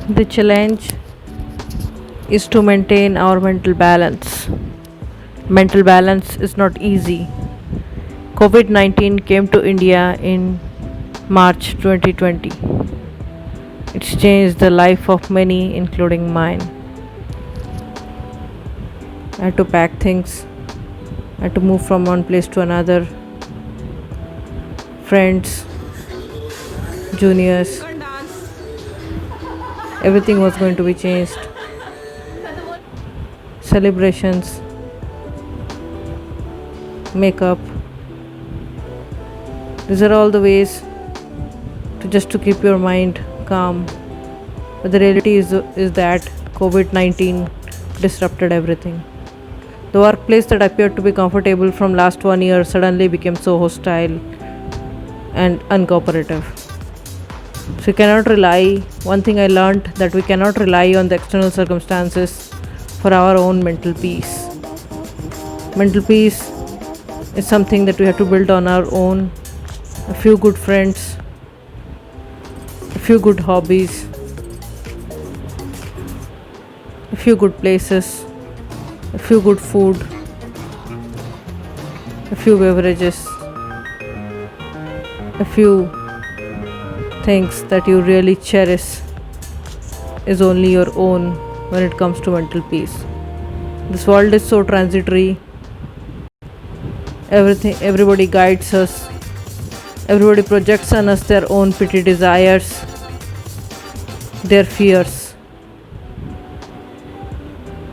The challenge is to maintain our mental balance. Mental balance is not easy. COVID 19 came to India in March 2020. It's changed the life of many, including mine. I had to pack things, I had to move from one place to another. Friends, juniors, everything was going to be changed. Celebrations, makeup, these are all the ways to keep your mind calm. But the reality is that COVID 19 disrupted everything. The workplace that appeared to be comfortable from last 1 year suddenly became so hostile and uncooperative. So you cannot rely, one thing I learned, that we cannot rely on the external circumstances for our own mental peace. Mental peace is something that we have to build on our own. A few good friends, a few good hobbies, a few good places, a few good food, a few beverages, a few things that you really cherish is only your own when it comes to mental peace. This world is so transitory. Everybody guides us. Everybody projects on us their own petty desires, their fears.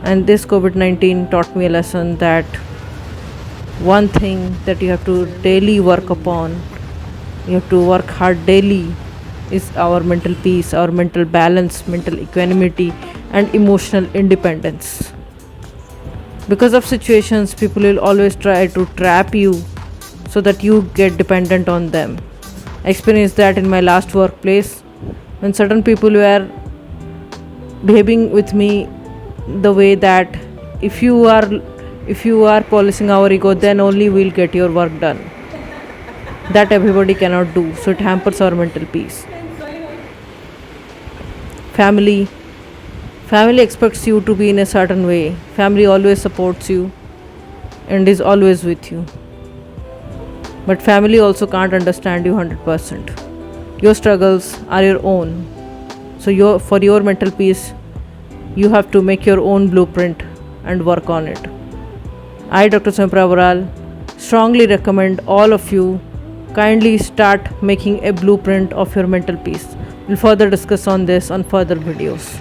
And this COVID 19 taught me a lesson that one thing that you have to daily work upon, you have to work hard daily, is our mental peace, our mental balance, mental equanimity, and emotional independence. Because of situations, people will always try to trap you so that you get dependent on them. I experienced that in my last workplace when certain people were behaving with me the way that if you are polishing our ego, then only we'll get your work done. That everybody cannot do, so it hampers our mental peace. Family expects you to be in a certain way. Family always supports you and is always with you. But family also can't understand you 100%. Your struggles are your own. So for your mental peace, you have to make your own blueprint and work on it. I, Dr. Swayamprabha Baral, strongly recommend all of you kindly start making a blueprint of your mental peace. We'll further discuss on this on further videos.